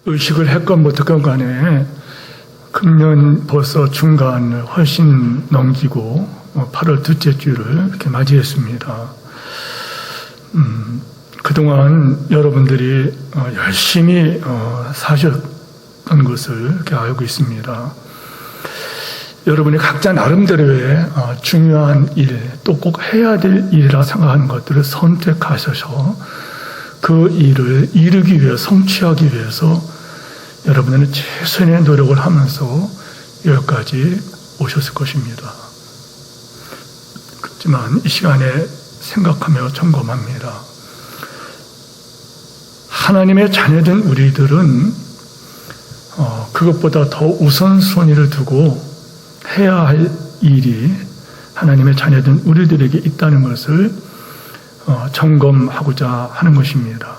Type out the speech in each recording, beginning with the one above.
의식을 했건 못했건 간에 금년 벌써 중간을 훨씬 넘기고 8월 둘째 주를 이렇게 맞이했습니다. 그동안 여러분들이 열심히 사셨던 것을 이렇게 알고 있습니다. 여러분이 각자 나름대로의 중요한 일, 또 꼭 해야 될 일이라 생각하는 것들을 선택하셔서 그 일을 이루기 위해, 성취하기 위해서 여러분들은 최선의 노력을 하면서 여기까지 오셨을 것입니다. 그렇지만 이 시간에 생각하며 점검합니다. 하나님의 자녀된 우리들은 그것보다 더 우선순위를 두고 해야 할 일이 하나님의 자녀된 우리들에게 있다는 것을 점검하고자 하는 것입니다.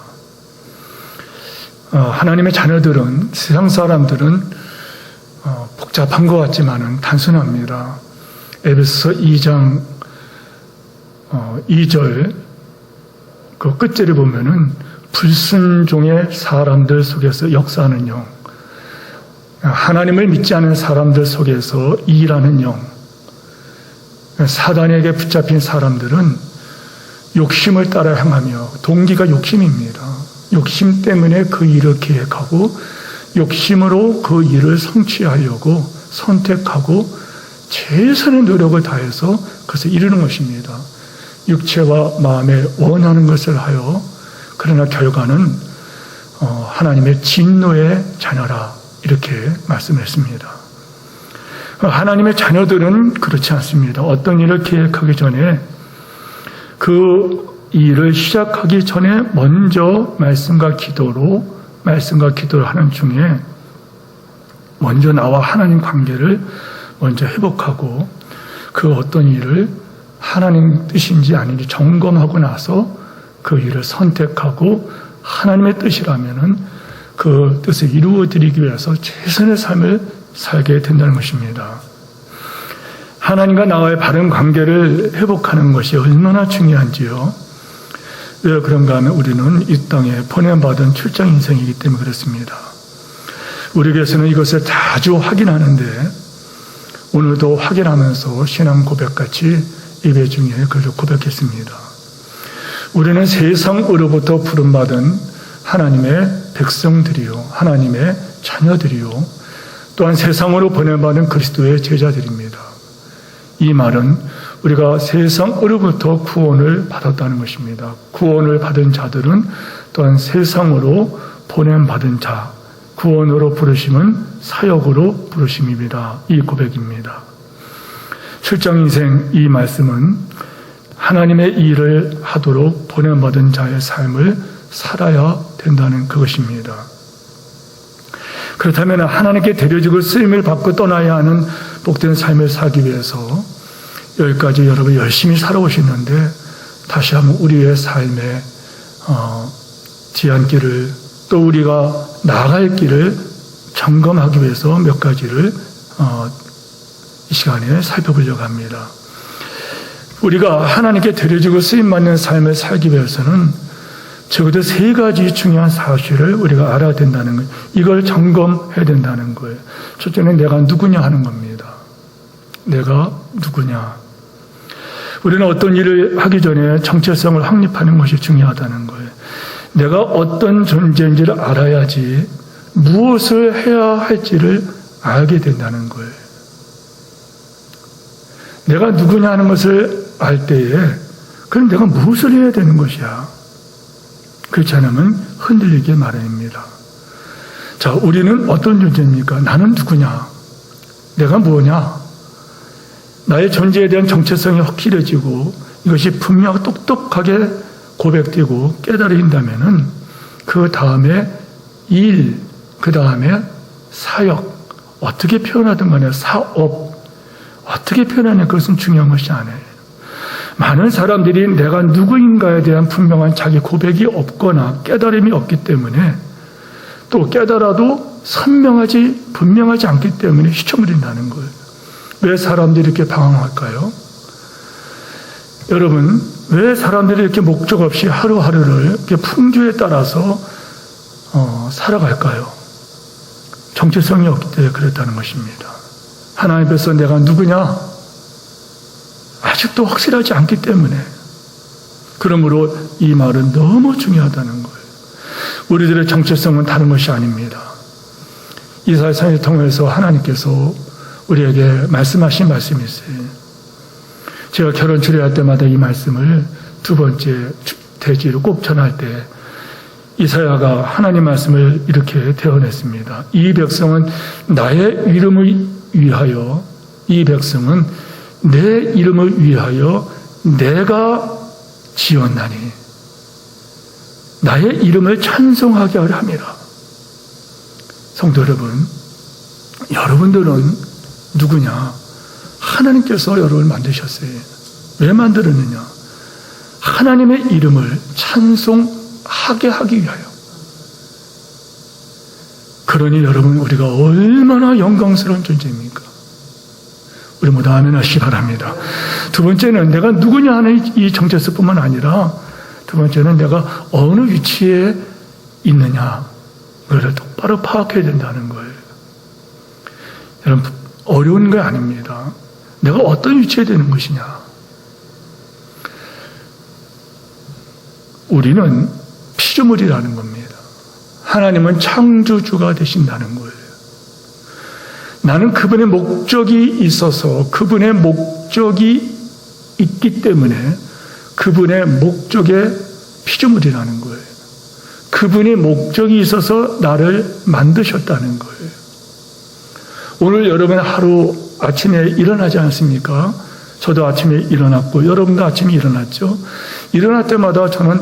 하나님의 자녀들은, 세상 사람들은 복잡한 것 같지만은 단순합니다. 에베소서 2장 2절 그 끝절에 보면은 불순종의 사람들 속에서 역사하는 영, 하나님을 믿지 않는 사람들 속에서 일하는 영, 사단에게 붙잡힌 사람들은 욕심을 따라 행하며, 동기가 욕심입니다. 욕심 때문에 그 일을 계획하고 욕심으로 그 일을 성취하려고 선택하고 최선의 노력을 다해서 그것을 이루는 것입니다. 육체와 마음에 원하는 것을 하여, 그러나 결과는 하나님의 진노의 자녀라, 이렇게 말씀했습니다. 하나님의 자녀들은 그렇지 않습니다. 어떤 일을 계획하기 전에, 그 일을 시작하기 전에 먼저 말씀과 기도를 하는 중에 먼저 나와 하나님 관계를 먼저 회복하고, 그 어떤 일을 하나님 뜻인지 아닌지 점검하고 나서 그 일을 선택하고, 하나님의 뜻이라면은 그 뜻을 이루어드리기 위해서 최선의 삶을 살게 된다는 것입니다. 하나님과 나와의 바른 관계를 회복하는 것이 얼마나 중요한지요. 왜 그런가 하면 우리는 이 땅에 보냄받은 출장 인생이기 때문에 그렇습니다. 우리에게서는 이것을 자주 확인하는데, 오늘도 확인하면서 신앙 고백같이 예배 중에 그를 고백했습니다. 우리는 세상으로부터 부름받은 하나님의 백성들이요, 하나님의 자녀들이요, 또한 세상으로 보냄받은 그리스도의 제자들입니다. 이 말은 우리가 세상으로부터 구원을 받았다는 것입니다. 구원을 받은 자들은 또한 세상으로 보냄받은 자, 구원으로 부르심은 사역으로 부르심입니다. 이 고백입니다. 출장 인생, 이 말씀은 하나님의 일을 하도록 보냄받은 자의 삶을 살아야 된다는 그것입니다. 그렇다면 하나님께 데려지고 쓰임을 받고 떠나야 하는 복된 삶을 살기 위해서 여기까지 여러분 열심히 살아오셨는데, 다시 한번 우리의 삶의 뒤안길을, 또 우리가 나아갈 길을 점검하기 위해서 몇 가지를 이 시간에 살펴보려고 합니다. 우리가 하나님께 데려지고 쓰임받는 삶을 살기 위해서는 적어도 3가지 중요한 사실을 우리가 알아야 된다는 거예요. 이걸 점검해야 된다는 거예요. 첫째는 내가 누구냐 하는 겁니다. 내가 누구냐. 우리는 어떤 일을 하기 전에 정체성을 확립하는 것이 중요하다는 거예요. 내가 어떤 존재인지를 알아야지 무엇을 해야 할지를 알게 된다는 거예요. 내가 누구냐 하는 것을 알 때에, 그럼 내가 무엇을 해야 되는 것이야. 그렇지 않으면 흔들리게 마련입니다. 자, 우리는 어떤 존재입니까? 나는 누구냐? 내가 뭐냐? 나의 존재에 대한 정체성이 확실해지고 이것이 분명 똑똑하게 고백되고 깨달아진다면은 그 다음에 일, 그 다음에 사역, 어떻게 표현하든 간에 사업, 어떻게 표현하냐, 그것은 중요한 것이 아니에요. 많은 사람들이 내가 누구인가에 대한 분명한 자기 고백이 없거나 깨달음이 없기 때문에, 또 깨달아도 선명하지, 분명하지 않기 때문에 휘청거린다는 거예요. 왜 사람들이 이렇게 방황할까요? 여러분, 왜 사람들이 이렇게 목적 없이 하루하루를 이렇게 풍조에 따라서 살아갈까요? 정체성이 없기 때문에 그랬다는 것입니다. 하나님 앞에서 내가 누구냐? 아직도 확실하지 않기 때문에. 그러므로 이 말은 너무 중요하다는 거예요. 우리들의 정체성은 다른 것이 아닙니다. 이사야서를 통해서 하나님께서 우리에게 말씀하신 말씀이 있어요. 제가 결혼 주례할 때마다 이 말씀을 두 번째 대지로 꼭 전할 때 이사야가 하나님 말씀을 이렇게 대언했습니다. 이 백성은 나의 이름을 위하여, 이 백성은 내 이름을 위하여 내가 지었나니 나의 이름을 찬송하게 하려 함이라. 성도 여러분, 여러분들은 누구냐? 하나님께서 여러분을 만드셨어요. 왜 만들었느냐? 하나님의 이름을 찬송하게 하기 위하여. 그러니 여러분, 우리가 얼마나 영광스러운 존재입니까? 우리 모두 아멘 하시기 바랍니다. 두 번째는 내가 누구냐 하는 이 정체성뿐만 아니라 두 번째는 내가 어느 위치에 있느냐, 그걸 똑바로 파악해야 된다는 거예요. 여러분, 어려운 게 아닙니다. 내가 어떤 위치에 되는 것이냐. 우리는 피조물이라는 겁니다. 하나님은 창조주가 되신다는 거예요. 나는 그분의 목적이 있어서 그분의 목적이 있기 때문에 그분의 목적의 피조물이라는 거예요. 그분의 목적이 있어서 나를 만드셨다는 거예요. 오늘 여러분 하루 아침에 일어나지 않습니까? 저도 아침에 일어났고 여러분도 아침에 일어났죠. 일어날 때마다 저는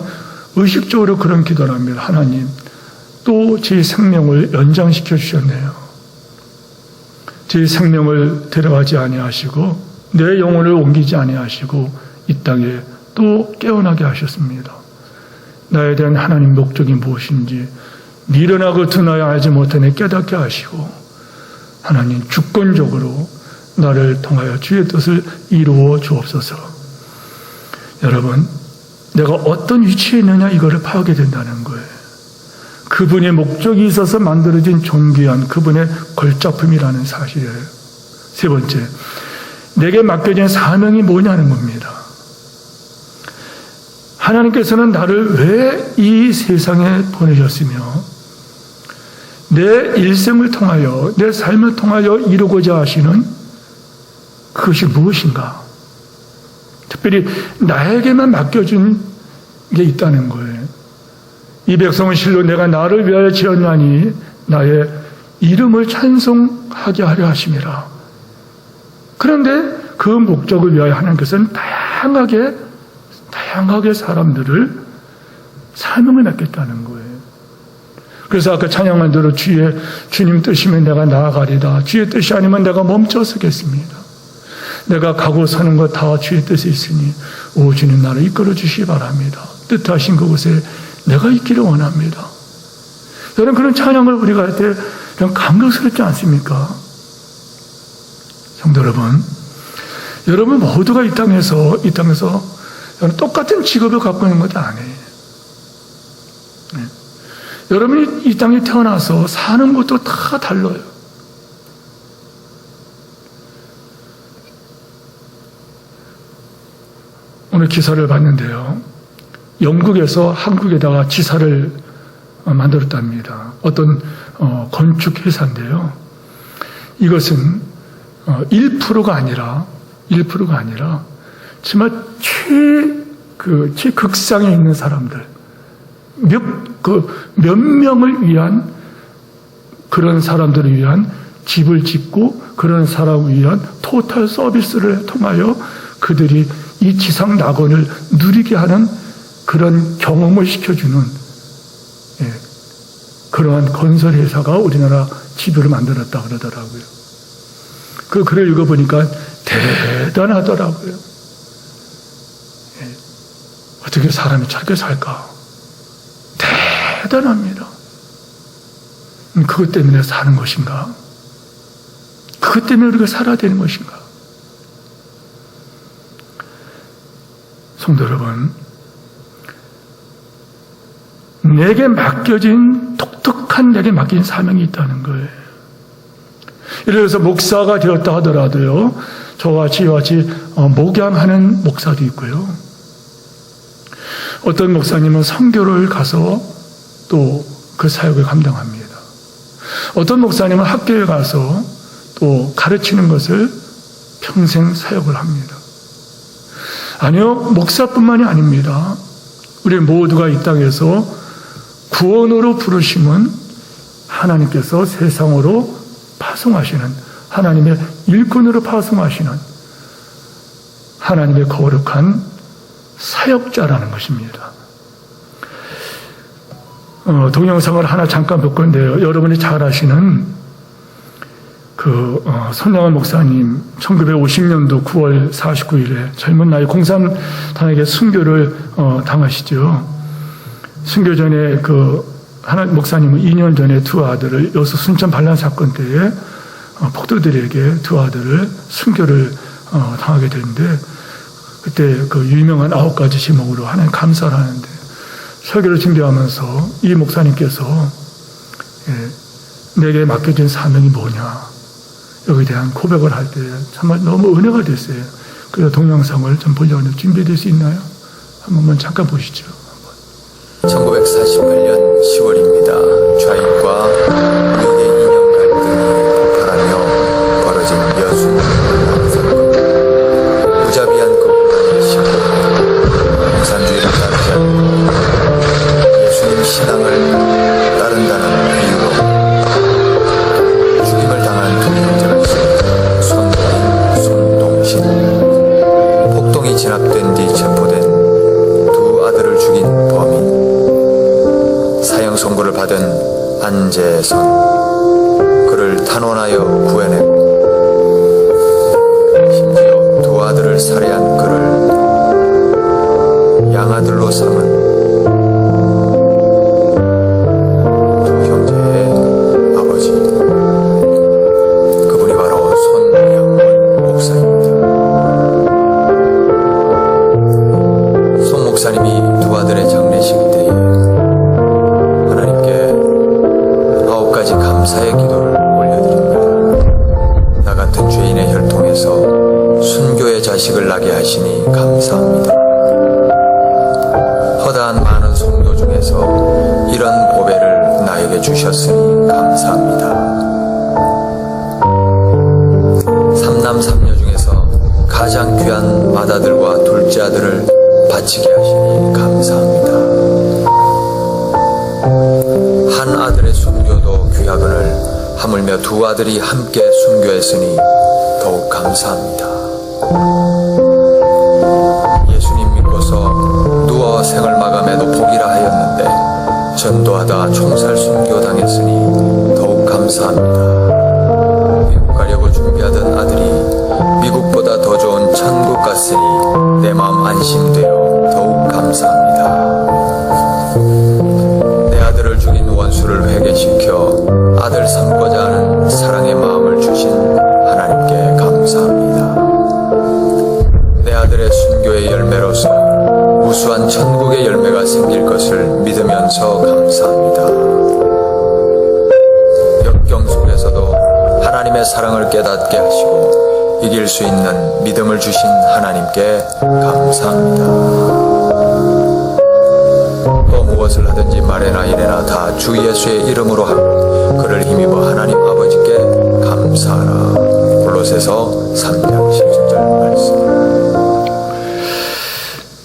의식적으로 그런 기도를 합니다. 하나님, 또 제 생명을 연장시켜 주셨네요. 제 생명을 데려가지 아니하시고 내 영혼을 옮기지 아니하시고 이 땅에 또 깨어나게 하셨습니다. 나에 대한 하나님 목적이 무엇인지 미련하고 드나야 알지 못하네 깨닫게 하시고 하나님 주권적으로 나를 통하여 주의 뜻을 이루어 주옵소서. 여러분, 내가 어떤 위치에 있느냐 이거를 파악해야 된다는 거예요. 그분의 목적이 있어서 만들어진 존귀한 그분의 걸작품이라는 사실이에요. 세 번째, 내게 맡겨진 사명이 뭐냐는 겁니다. 하나님께서는 나를 왜 이 세상에 보내셨으며 내 일생을 통하여 내 삶을 통하여 이루고자 하시는 그것이 무엇인가? 특별히 나에게만 맡겨준 게 있다는 거예요. 이 백성은 실로 내가 나를 위하여 지었나니 나의 이름을 찬송하게 하려 하심이라. 그런데 그 목적을 위하여 하나님께서는 다양하게 사람들을 사명을 맡겼다는 거예요. 그래서 아까 찬양한 대로 주님 뜻이면 내가 나아가리다. 주의 뜻이 아니면 내가 멈춰 서겠습니다. 내가 가고 서는 것 다 주의 뜻이 있으니 오 주님 나를 이끌어 주시기 바랍니다. 뜻하신 그곳에 내가 있기를 원합니다. 여러분, 그런 찬양을 우리가 할 때 감격스럽지 않습니까? 성도 여러분 모두가 이 땅에서 똑같은 직업을 갖고 있는 것도 아니에요. 네. 여러분이 이 땅에 태어나서 사는 것도 다 달라요. 오늘 기사를 봤는데요. 영국에서 한국에다가 지사를 만들었답니다. 어떤 건축 회사인데요. 이것은 1%가 아니라 정말 최극상에 있는 사람들 몇 명을 위한 그런 사람들을 위한 집을 짓고 그런 사람을 위한 토탈 서비스를 통하여 그들이 이 지상 낙원을 누리게 하는 그런 경험을 시켜주는 그러한 건설 회사가 우리나라 지도를 만들었다 그러더라고요. 그 글을 읽어보니까 대단하더라고요. 어떻게 사람이 저렇게 살까? 대단합니다. 그것 때문에 사는 것인가? 그것 때문에 우리가 살아야 되는 것인가? 성도 여러분, 내게 맡겨진 독특한 내게 맡긴 사명이 있다는 거예요. 예를 들어서 목사가 되었다 하더라도요, 저와 같이 목양하는 목사도 있고요. 어떤 목사님은 선교를 가서 또 그 사역을 감당합니다. 어떤 목사님은 학교에 가서 또 가르치는 것을 평생 사역을 합니다. 아니요, 목사뿐만이 아닙니다. 우리 모두가 이 땅에서 구원으로 부르심은 하나님께서 세상으로 파송하시는, 하나님의 일꾼으로 파송하시는 하나님의 거룩한 사역자라는 것입니다. 동영상을 하나 잠깐 볼 건데요. 여러분이 잘 아시는 손양원 목사님 1950년도 9월 49일에 젊은 나이 공산당에게 순교를 당하시죠. 순교 전에 하나님 목사님은 2년 전에 두 아들을 여수 순천 반란 사건 때에 폭도들에게 두 아들을 순교를 당하게 되는데, 그때 유명한 9가지 제목으로 하나님 감사를 하는데, 설교를 준비하면서 이 목사님께서 내게 맡겨진 사명이 뭐냐, 여기에 대한 고백을 할 때 정말 너무 은혜가 됐어요. 그래서 동영상을 좀 보려고 준비될 수 있나요? 한 번만 잠깐 보시죠. 1948년 10월입니다. 좌익과 우익의 이념 갈등이 폭발하며 벌어진 여수 사건. 무자비한 그분의 신분, 공산주의를 따르지 예수님 신앙을 따른다는 이유로 죽임을 당한 두 형제가 있습니다. 손부인, 손동신. 폭동이 진압된 뒤 체포된 두 아들을 죽인 범인, 사형 선고를 받은 안재선, 그를 탄원하여 구해냈고 심지어 두 아들을 살해한 그를 양아들로 삼은 두 형제의 아버지, 그분이 바로 손양원 목사입니다. 손 목사님이 두 아들의 장례식 때에 하나님께 9가지 감사의 기도를 올려드립니다. 나 같은 죄인의 혈통에서 순교의 자식을 나게 하시니 감사합니다. 허다한 많은 성도 중에서 이런 보배를 나에게 주셨으니 감사합니다. 삼남 삼녀 중에서 가장 귀한 맏아들과 둘째 아들을 바치게 하시니 감사합니다. 한 아들의 순교도 귀하거늘 하물며 두 아들이 함께 순교했으니 더욱 감사합니다. 예수님 믿고서 누워 생을 마감해도 복이라 하였는데 전도하다 총살 순교 당했으니 더욱 감사합니다. 미국 가려고 준비하던 아들이 미국보다 더 좋은 천국 갔으니 내 마음 안심되어 더욱 감사합니다. 내 아들을 죽인 원수를 회개시켜 아들 삼고자 하는 사랑의 마음을 주신 하나님께 감사합니다. 내 아들의 순교의 열매로서 우수한 천국의 열매가 생길 것을 믿으면서 감사합니다. 역경 속에서도 하나님의 사랑을 깨닫게 하시고 이길 수 있는 믿음을 주신 하나님께 감사합니다. 또 무엇을 하든지 말이나 이래나 다 주 예수의 이름으로 하고 그를 힘입어 하나님 아버지께 감사하라. 골로새서 3장 17절 말씀.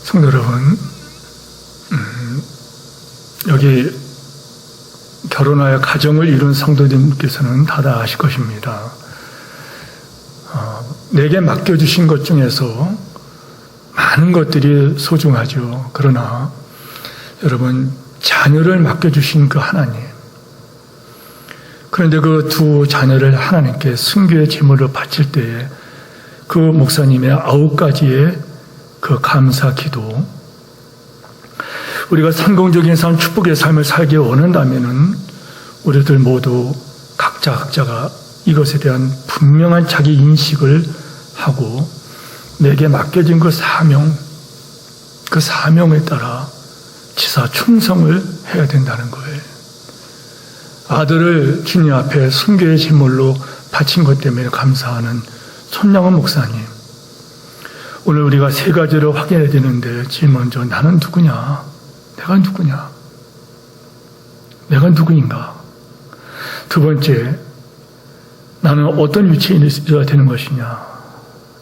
성도 여러분, 여기 결혼하여 가정을 이룬 성도님께서는 다들 아실 것입니다. 내게 맡겨주신 것 중에서 많은 것들이 소중하죠. 그러나 여러분, 자녀를 맡겨주신 그 하나님, 그런데 그 두 자녀를 하나님께 순교의 제물로 바칠 때에 그 목사님의 9가지의 그 감사 기도, 우리가 성공적인 삶, 축복의 삶을 살기 원한다면은 우리들 모두 각자가 이것에 대한 분명한 자기 인식을 하고 내게 맡겨진 그 사명에 따라 지사 충성을 해야 된다는 거예요. 아들을 주님 앞에 순교의 제물로 바친 것 때문에 감사하는 손양원 목사님. 오늘 우리가 세 가지를 확인해야 되는데 제일 먼저 나는 누구냐? 내가 누구냐? 내가 누구인가? 두 번째, 나는 어떤 위치에 있어야 되는 것이냐?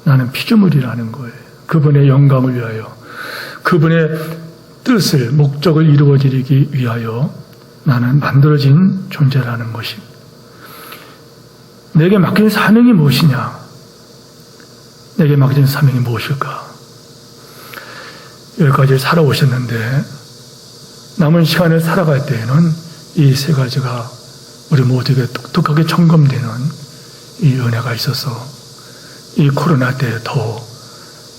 나는 피조물이라는 거예요. 그분의 영광을 위하여, 그분의 뜻을, 목적을 이루어지기 위하여 나는 만들어진 존재라는 것이. 내게 맡긴 사명이 무엇이냐? 내게 맡긴 사명이 무엇일까? 여기까지 살아오셨는데 남은 시간을 살아갈 때에는 이 세 가지가 우리 모두에게 독특하게 점검되는 이 은혜가 있어서 이 코로나 때에 더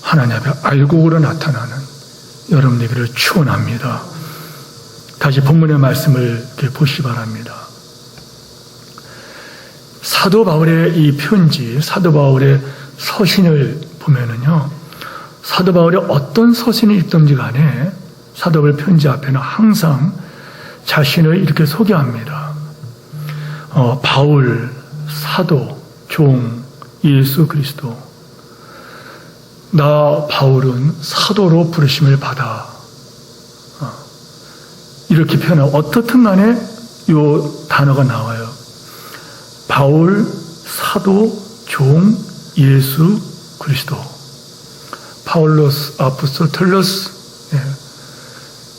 하나님 앞에 알곡으로 나타나는 여러분에게를 축원합니다. 다시 본문의 말씀을 이렇게 보시기 바랍니다. 사도 바울의 이 편지, 사도 바울의 서신을 보면은요, 사도 바울이 어떤 서신을 읽든지 간에 사도 바울 편지 앞에는 항상 자신을 이렇게 소개합니다. 바울, 사도, 종, 예수 그리스도. 나 바울은 사도로 부르심을 받아. 이렇게 표현하고 어떻든 간에 이 단어가 나와요. 바울, 사도, 종, 예수 그리스도. 파울로스, 아포스톨로스. 예.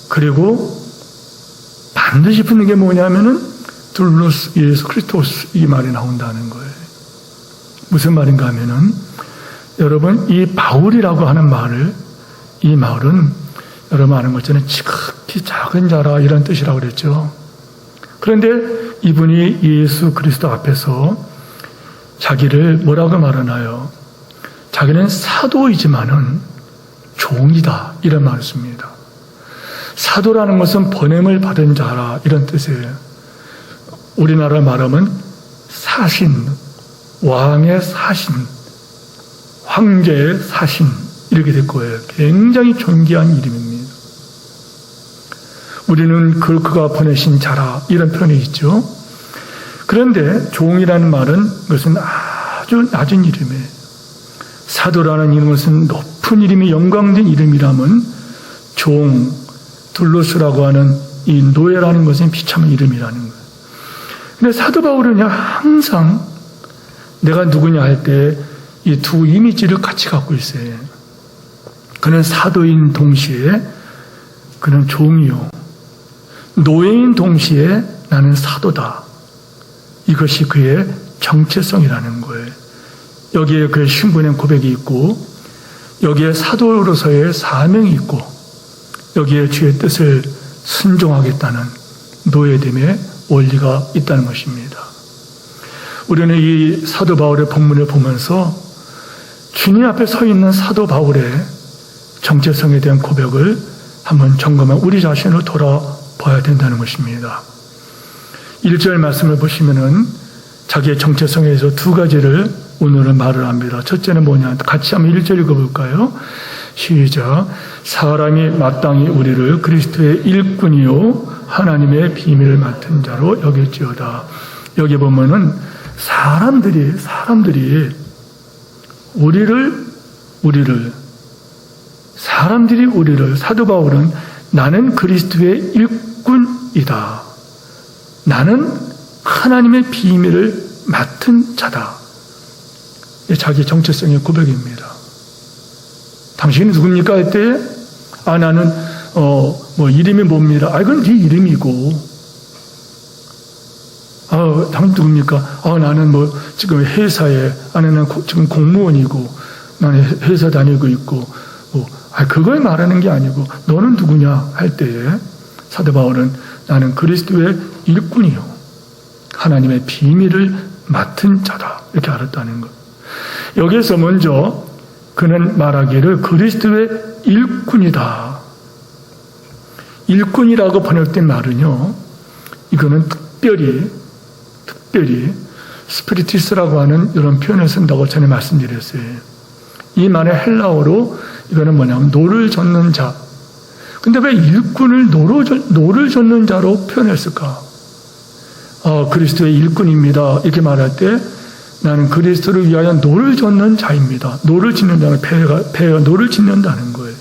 그리고 반드시 붙는 게 뭐냐면은 둘로스, 예수 그리스도스, 이 말이 나온다는 거예요. 무슨 말인가 하면은 여러분, 이 바울이라고 하는 말을, 이 말은 여러분 아는 것처럼 지극히 작은 자라 이런 뜻이라고 그랬죠. 그런데 이분이 예수 그리스도 앞에서 자기를 뭐라고 말하나요? 자기는 사도이지만은 종이다 이런 말을 씁니다. 사도라는 것은 보냄을 받은 자라 이런 뜻이에요. 우리나라 말하면 사신, 왕의 사신, 황제의 사신 이렇게 될 거예요. 굉장히 존귀한 이름입니다. 우리는 그가 보내신 자라 이런 표현이 있죠. 그런데 종이라는 말은 그것은 아주 낮은 이름이에요. 사도라는 이름은 높은 이름이 영광된 이름이라면 종, 둘로스라고 하는 이 노예라는 것은 비참한 이름이라는 거예요. 근데 사도 바울은 항상 내가 누구냐 할 때 이 두 이미지를 같이 갖고 있어요. 그는 사도인 동시에 그는 종이요. 노예인 동시에 나는 사도다. 이것이 그의 정체성이라는 거예요. 여기에 그의 신분의 고백이 있고 여기에 사도로서의 사명이 있고 여기에 주의 뜻을 순종하겠다는 노예됨의 원리가 있다는 것입니다. 우리는 이 사도 바울의 본문을 보면서 주님 앞에 서 있는 사도 바울의 정체성에 대한 고백을 한번 점검한 우리 자신을 돌아봐야 된다는 것입니다. 1절 말씀을 보시면은 자기의 정체성에 대해서 두 가지를 오늘은 말을 합니다. 첫째는 뭐냐? 같이 한번 1절 읽어볼까요? 시작. 사람이 마땅히 우리를 그리스도의 일꾼이요 하나님의 비밀을 맡은 자로 여길지어다. 여기 보면은 사람들이 사람들이 우리를 사도 바울은 나는 그리스도의 일꾼이다. 나는 하나님의 비밀을 맡은 자다. 자기 정체성의 고백입니다. 당신이 누굽니까? 할 때, 나는, 이름이 뭡니다. 그건 네 이름이고. 당신 누굽니까? 나는 지금 회사에, 나는 지금 공무원이고, 나는 회사 다니고 있고, 그걸 말하는 게 아니고, 너는 누구냐? 할 때에, 사도 바울은 나는 그리스도의 일꾼이요. 하나님의 비밀을 맡은 자다. 이렇게 알았다는 것. 여기에서 먼저 그는 말하기를 그리스도의 일꾼이다. 일꾼이라고 번역된 말은요, 이거는 특별히 스피리티스라고 하는 이런 표현을 쓴다고 전에 말씀드렸어요. 이 말의 헬라어로 이거는 뭐냐면 노를 젓는 자. 근데 왜 일꾼을 노를 젓는 자로 표현했을까? 그리스도의 일꾼입니다. 이렇게 말할 때 나는 그리스도를 위하여 노를 젓는 자입니다. 노를 짓는 자는 배가 노를 짓는다는 거예요.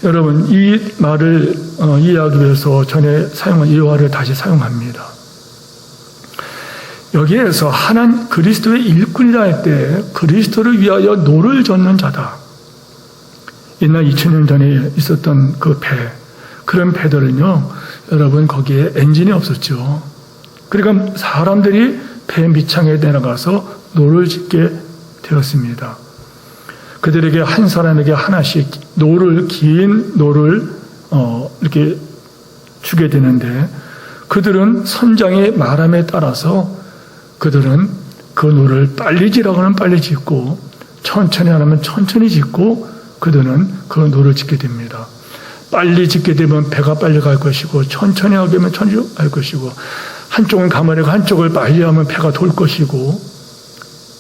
여러분, 이 말을 이해하기 위해서 전에 사용한 이화를 다시 사용합니다. 여기에서 하나님 그리스도의 일꾼이라 할 때 그리스도를 위하여 노를 젓는 자다. 옛날 2000년 전에 있었던 그 배, 그런 배들은요, 여러분 거기에 엔진이 없었죠. 그러니까 사람들이 배 밑창에 내려가서 노를 짓게 되었습니다. 그들에게 한 사람에게 하나씩 긴 노를 이렇게 주게 되는데, 그들은 선장의 말함에 따라서 그들은 그 노를 빨리 지라고 하면 빨리 짓고 천천히 하면 천천히 짓고 그들은 그 노를 짓게 됩니다. 빨리 짓게 되면 배가 빨리 갈 것이고 천천히 하게 되면 천천히 갈 것이고 한쪽은 가만히 한쪽을 빨리 하면 배가 돌 것이고,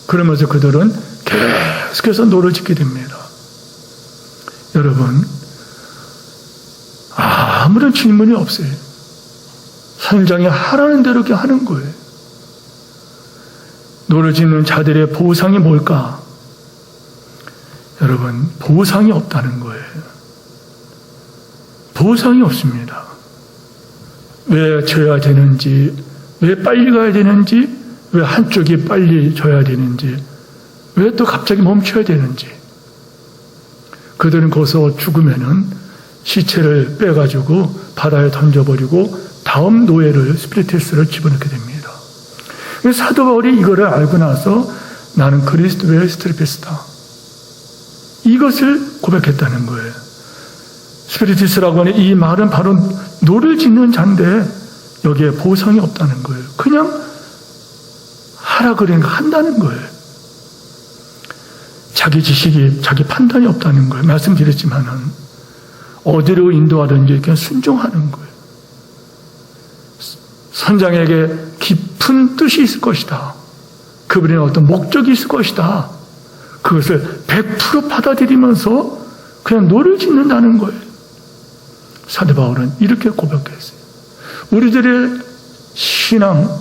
그러면서 그들은 계속해서 노를 짓게 됩니다. 여러분, 아무런 질문이 없어요. 선장이 하라는 대로 이렇게 하는 거예요. 노를 짓는 자들의 보상이 뭘까? 여러분, 보상이 없다는 거예요. 보상이 없습니다. 왜 져야 되는지, 왜 빨리 가야 되는지, 왜 한쪽이 빨리 져야 되는지, 왜 또 갑자기 멈춰야 되는지. 그들은 거기서 죽으면은 시체를 빼가지고 바다에 던져버리고 다음 노예를, 스피리티스를 집어넣게 됩니다. 사도 바울이 이거를 알고 나서 나는 그리스도의 스피리티스다, 이것을 고백했다는 거예요. 스피리티스라고 하는 이 말은 바로 노를 짓는 자인데 여기에 보상이 없다는 거예요. 그냥 하라 그러니까 한다는 거예요. 자기 지식이, 자기 판단이 없다는 거예요. 말씀드렸지만은 어디로 인도하든지 그냥 순종하는 거예요. 선장에게 깊은 뜻이 있을 것이다. 그분의 어떤 목적이 있을 것이다. 그것을 100% 받아들이면서 그냥 노를 짓는다는 거예요. 사도 바울은 이렇게 고백했어요. 우리들의 신앙,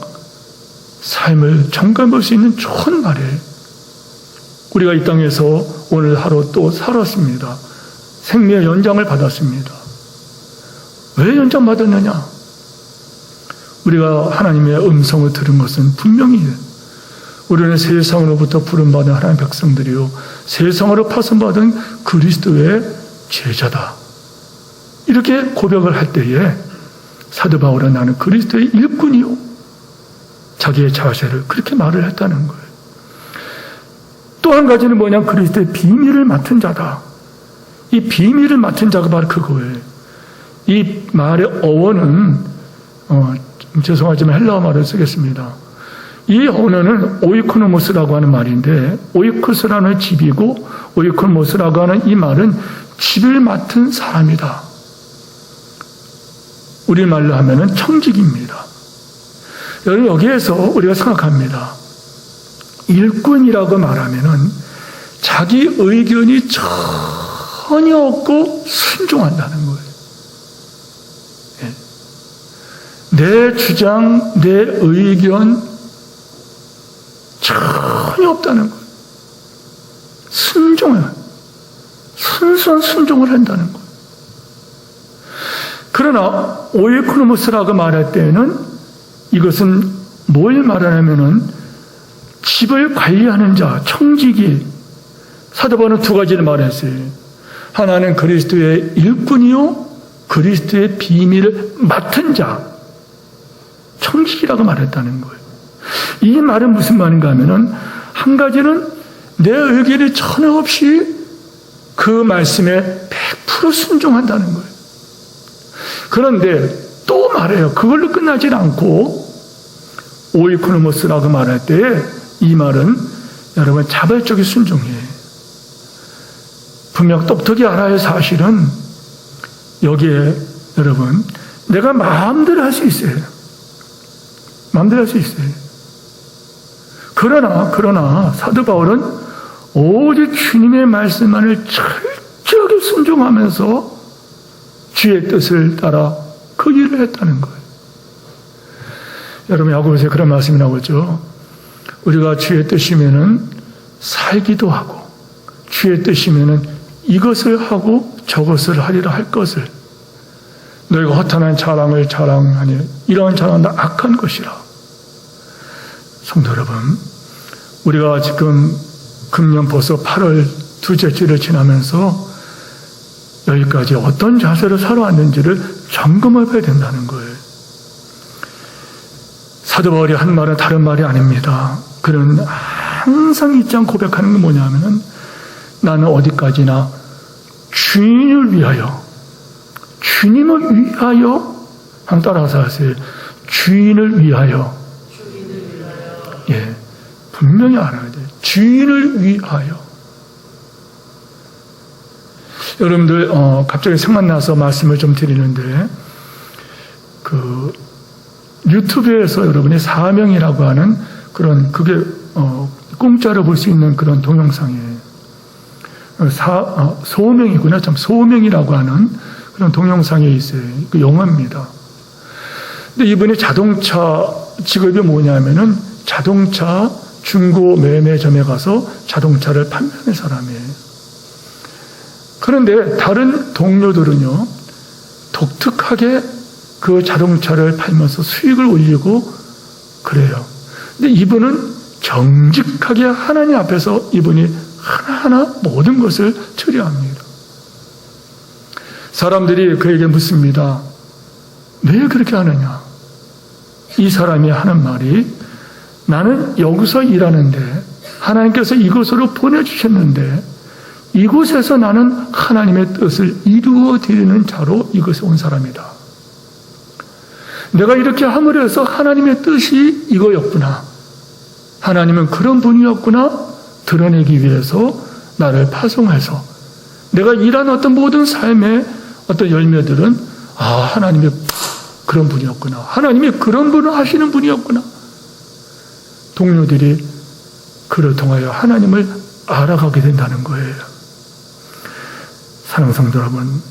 삶을 점검할 수 있는 좋은 말이에요. 우리가 이 땅에서 오늘 하루 또 살았습니다. 생명의 연장을 받았습니다. 왜 연장받았느냐? 우리가 하나님의 음성을 들은 것은 분명히 우리는 세상으로부터 부름받은 하나님의 백성들이요, 세상으로 파송받은 그리스도의 제자다. 이렇게 고백을 할 때에 사도 바울은 나는 그리스도의 일꾼이요, 자기의 자세를 그렇게 말을 했다는 거예요. 또 한 가지는 뭐냐? 그리스도의 비밀을 맡은 자다. 이 비밀을 맡은 자가 바로 그거예요. 이 말의 어원은 죄송하지만 헬라어 말을 쓰겠습니다. 이 언어는 오이코노모스라고 하는 말인데, 오이코스라는 집이고 오이코노모스라고 하는 이 말은 집을 맡은 사람이다. 우리말로 하면은 청직입니다. 여러분, 여기에서 우리가 생각합니다. 일꾼이라고 말하면은 자기 의견이 전혀 없고 순종한다는 거예요. 내 주장, 내 의견 전혀 없다는 거예요. 순종해요. 순수한 순종을 한다는 거예요. 그러나 오이코노모스라고 말할 때에는 이것은 뭘 말하냐면은 집을 관리하는 자, 청지기. 사도 바울은 두 가지를 말했어요. 하나는 그리스도의 일꾼이요, 그리스도의 비밀을 맡은 자, 청지기라고 말했다는 거예요. 이 말은 무슨 말인가 하면은, 한 가지는 내 의견이 전혀 없이 그 말씀에 100% 순종한다는 거예요. 그런데 또 말해요. 그걸로 끝나지 않고 오이코노모스라고 말할 때 이 말은 여러분 자발적인 순종이에요. 분명 똑똑히 알아야 사실은 여기에 여러분 내가 마음대로 할 수 있어요. 마음대로 할 수 있어요. 그러나 사도 바울은 오직 주님의 말씀만을 철저하게 순종하면서 주의 뜻을 따라 그 일을 했다는 거예요. 여러분 야고보서에 그런 말씀이 나오죠. 우리가 주의 뜻이면은 살기도 하고, 주의 뜻이면은 이것을 하고 저것을 하리라 할 것을, 너희가 허탄한 자랑을 자랑하니 이러한 자랑은 다 악한 것이라. 성도 여러분, 우리가 지금 금년 벌써 8월 둘째 주를 지나면서 여기까지 어떤 자세로 살아왔는지를 점검해 봐야 된다는 거예요. 사도 바울이 한 말은 다른 말이 아닙니다. 그는 항상 잊지 않고 고백하는 건 뭐냐면은 나는 어디까지나 주인을 위하여, 주님을 위하여, 한번 따라서 하세요. 주인을 위하여. 예, 분명히 알아야 돼요. 주인을 위하여. 여러분들 갑자기 생각나서 말씀을 좀 드리는데, 그 유튜브에서 여러분이 사명이라고 하는 그런, 그게 공짜로 볼 수 있는 그런 동영상이에요. 소명이구나. 참, 소명이라고 하는 그런 동영상이 있어요. 그 영화입니다. 근데 이분이 자동차 직업이 뭐냐면은 자동차 중고 매매점에 가서 자동차를 판매하는 사람이에요. 그런데 다른 동료들은요, 독특하게 그 자동차를 팔면서 수익을 올리고 그래요. 근데 이분은 정직하게 하나님 앞에서 이분이 하나하나 모든 것을 처리합니다. 사람들이 그에게 묻습니다. 왜 그렇게 하느냐? 이 사람이 하는 말이, 나는 여기서 일하는데 하나님께서 이곳으로 보내주셨는데 이곳에서 나는 하나님의 뜻을 이루어 드리는 자로 이곳에 온 사람이다. 내가 이렇게 함으로 해서 하나님의 뜻이 이거였구나, 하나님은 그런 분이었구나 드러내기 위해서 나를 파송해서 내가 일한 어떤 모든 삶의 어떤 열매들은, 아, 하나님의 그런 분이었구나, 하나님이 그런 분을 하시는 분이었구나, 동료들이 그를 통하여 하나님을 알아가게 된다는 거예요. 사랑하는 성도 여러분,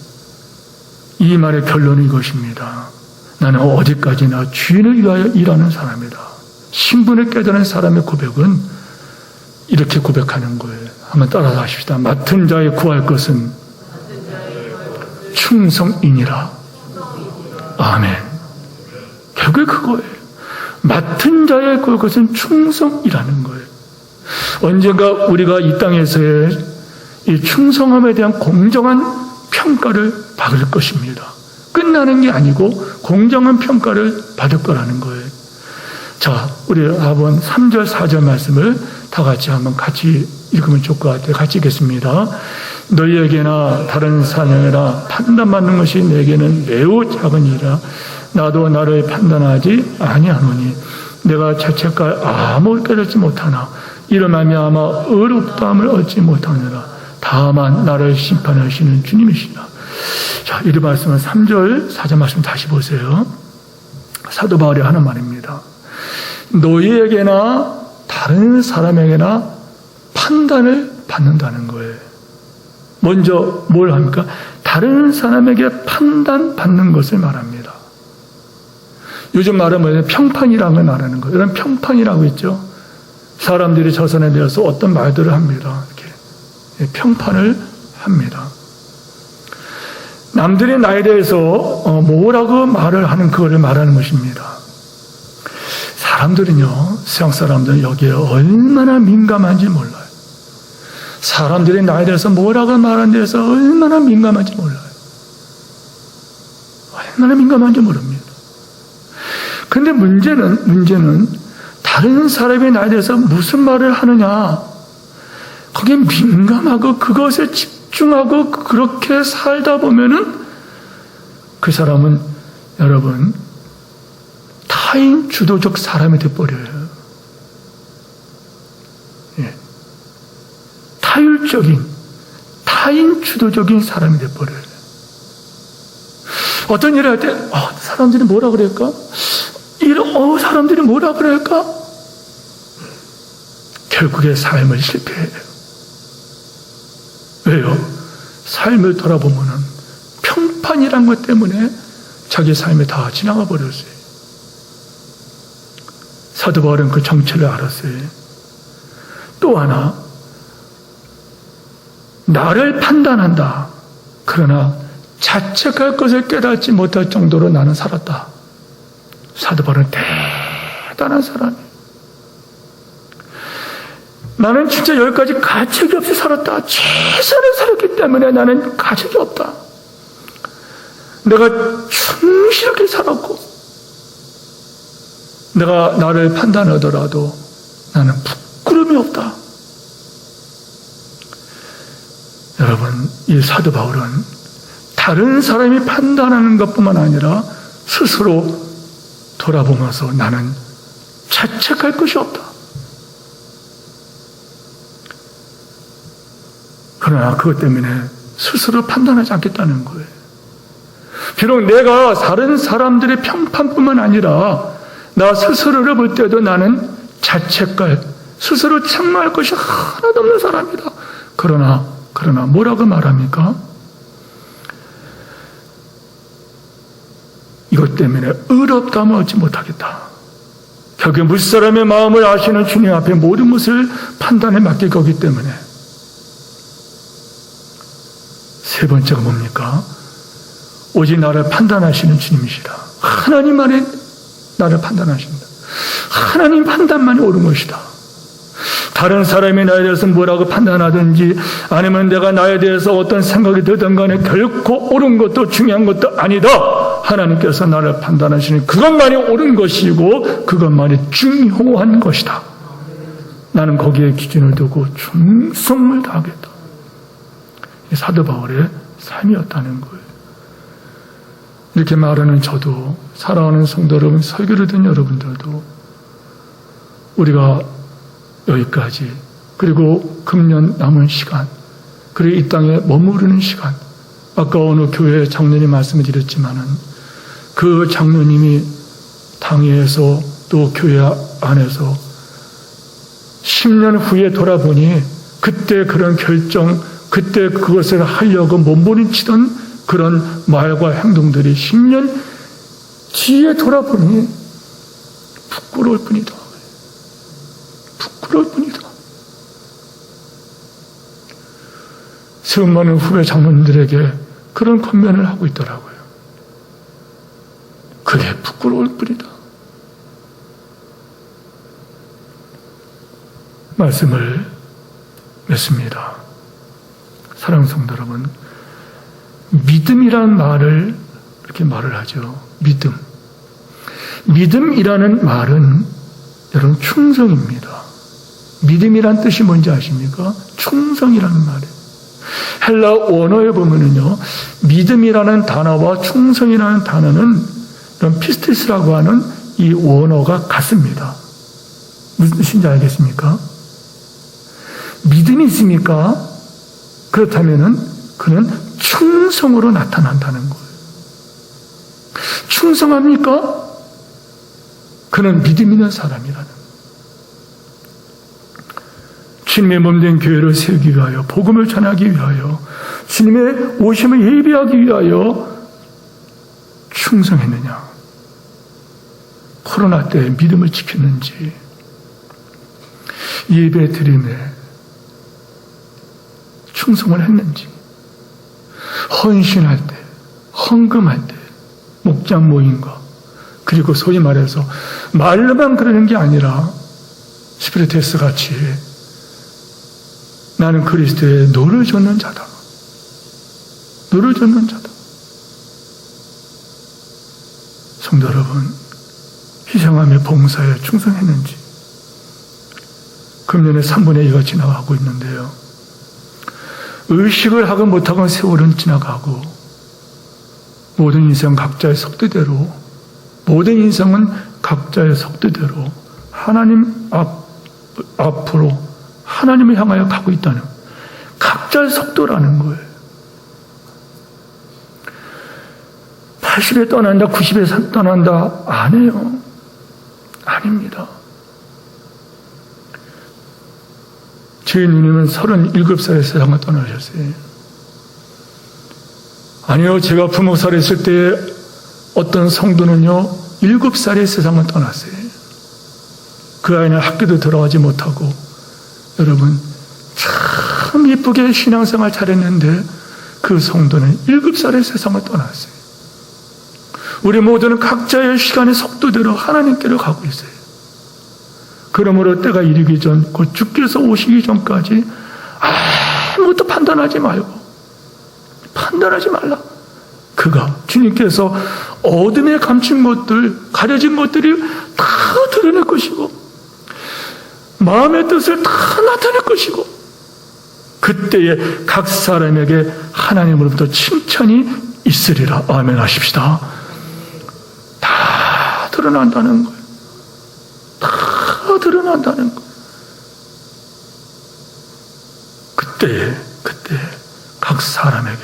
이 말의 결론은 이것입니다. 나는 어디까지나 주인을 위하여 일하는 사람이다. 신분을 깨달은 사람의 고백은 이렇게 고백하는 거예요. 한번 따라서 하십시다. 맡은 자에 구할 것은 충성이니라. 아멘. 결국에 그거예요. 맡은 자에 구할 것은 충성이라는 거예요. 언젠가 우리가 이 땅에서의 이 충성함에 대한 공정한 평가를 받을 것입니다. 끝나는 게 아니고 공정한 평가를 받을 거라는 거예요. 자, 우리 한번 3절, 4절 말씀을 다 같이 한번 같이 읽으면 좋을 것 같아요. 같이 읽겠습니다. 너희에게나 다른 사명이나 판단받는 것이 내게는 매우 작은 일이라. 나도 나를 판단하지 아니하노니 내가 죄책과 아무 깨닫지 못하나 이로 말미암아 의롭다함을 얻지 못하느라. 다만 나를 심판하시는 주님이시라. 자, 이 말씀은 3절, 4절 말씀 다시 보세요. 사도 바울이 하는 말입니다. 너희에게나 다른 사람에게나 판단을 받는다는 거예요. 먼저 뭘 합니까? 다른 사람에게 판단받는 것을 말합니다. 요즘 말은 뭐예요? 평판이라는 걸 말하는 거예요. 이런 평판이라고 있죠. 사람들이 저선에 대해서 어떤 말들을 합니다. 이렇게 평판을 합니다. 남들이 나에 대해서 뭐라고 말을 하는 그거를 말하는 것입니다. 사람들은요, 세상 사람들은 여기에 얼마나 민감한지 몰라요. 사람들이 나에 대해서 뭐라고 말하는 데서 얼마나 민감한지 몰라요. 얼마나 민감한지 모릅니다. 그런데 문제는 다른 사람이 나에 대해서 무슨 말을 하느냐, 거기에 민감하고 그것에 집중하고 그렇게 살다 보면은 그 사람은 여러분 타인 주도적 사람이 되어버려요. 예. 타율적인, 타인 주도적인 사람이 되어버려요. 어떤 일을 할 때 사람들이 뭐라 그럴까? 사람들이 뭐라 그럴까? 결국에 삶을 실패해요. 왜요? 삶을 돌아보면은 평판이란 것 때문에 자기 삶이 다 지나가 버렸어요. 사도 바울은 그 정체를 알았어요. 또 하나, 나를 판단한다. 그러나 자책할 것을 깨닫지 못할 정도로 나는 살았다. 사도 바울은 대단한 사람이에요. 나는 진짜 여기까지 가책이 없이 살았다. 최선을 살았기 때문에 나는 가책이 없다. 내가 충실하게 살았고, 내가 나를 판단하더라도 나는 부끄러움이 없다. 여러분, 이 사도 바울은 다른 사람이 판단하는 것뿐만 아니라 스스로 돌아보면서 나는 자책할 것이 없다. 그러나 그것 때문에 스스로 판단하지 않겠다는 거예요. 비록 내가 다른 사람들의 평판뿐만 아니라 나 스스로를 볼 때도 나는 자책할, 스스로 책망할 것이 하나도 없는 사람이다. 그러나 뭐라고 말합니까? 이것 때문에 의롭다면 얻지 못하겠다. 결국 무사람의 마음을 아시는 주님 앞에 모든 것을 판단에 맡길 거기 때문에. 세 번째가 뭡니까? 오직 나를 판단하시는 주님이시다. 하나님만이 나를 판단하신다. 하나님 판단만이 옳은 것이다. 다른 사람이 나에 대해서 뭐라고 판단하든지 아니면 내가 나에 대해서 어떤 생각이 들든 간에 결코 옳은 것도 중요한 것도 아니다. 하나님께서 나를 판단하시는 그것만이 옳은 것이고 그것만이 중요한 것이다. 나는 거기에 기준을 두고 충성을 다하겠다. 이 사도 바울의 삶이었다는 거예요. 이렇게 말하는 저도, 사랑하는 성도 여러분, 설교를 듣는 여러분들도 우리가 여기까지, 그리고 금년 남은 시간, 그리고 이 땅에 머무르는 시간, 아까 어느 교회 장로님 말씀을 드렸지만은 그 장로님이 당회에서 또 교회 안에서 10년 후에 돌아보니 그때 그런 결정, 그때 그것을 하려고 몸부림치던 그런 말과 행동들이 10년 뒤에 돌아보니 부끄러울 뿐이다. 부끄러울 뿐이다. 수많은 후배 장로님들에게 그런 권면을 하고 있더라고요. 그게 부끄러울 뿐이다. 말씀을 맺습니다. 사랑하는 성도 여러분, 믿음이란 말을 이렇게 말을 하죠. 믿음. 믿음이라는 말은 여러분 충성입니다. 믿음이란 뜻이 뭔지 아십니까? 충성이라는 말이에요. 헬라 원어에 보면은요, 믿음이라는 단어와 충성이라는 단어는 이런 피스티스라고 하는 이 원어가 같습니다. 무슨 뜻인지 알겠습니까? 믿음이 있습니까? 그렇다면은 그는 충성으로 나타난다는 거예요. 충성합니까? 그는 믿음 있는 사람이라는 거예요. 주님의 몸된 교회를 세우기 위하여, 복음을 전하기 위하여, 주님의 오심을 예비하기 위하여 충성했느냐? 코로나 때 믿음을 지켰는지, 예배 드림에 충성을 했는지, 헌신할 때, 헌금할 때, 목장 모임과, 그리고 소위 말해서 말로만 그러는 게 아니라 스피리테스 같이 나는 그리스도의 노를 젓는 자다. 노를 젓는 자다. 성도 여러분, 희생하며 봉사에 충성했는지, 금년에 3분의 2가 지나가고 있는데요. 의식을 하고 못하고 세월은 지나가고, 모든 인생 각자의 속도대로, 모든 인생은 각자의 속도대로 하나님 앞으로 하나님을 향하여 가고 있다는, 각자의 속도라는 거예요. 80에 떠난다, 90에 떠난다, 아니에요. 아닙니다. 제 누님은 37살에 세상을 떠나셨어요. 아니요, 제가 부목사를 했을 때 어떤 성도는요, 7살에 세상을 떠났어요. 그 아이는 학교도 들어가지 못하고 여러분, 참 이쁘게 신앙생활 잘했는데 그 성도는 7살에 세상을 떠났어요. 우리 모두는 각자의 시간의 속도대로 하나님께로 가고 있어요. 그러므로 때가 이르기 전, 곧 주께서 오시기 전까지 아무것도 판단하지 말고, 판단하지 말라. 그가, 주님께서 어둠에 감춘 것들, 가려진 것들이 다 드러낼 것이고, 마음의 뜻을 다 나타낼 것이고, 그때에 각 사람에게 하나님으로부터 칭찬이 있으리라. 아멘 하십시다. 다 드러난다는 거예요. 다 드러난다는 거예요. 그때에 각 사람에게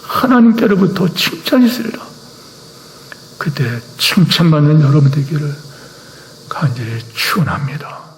하나님께로부터 칭찬이 있으리라. 그때 칭찬받는 여러분 되기를 간절히 축원합니다.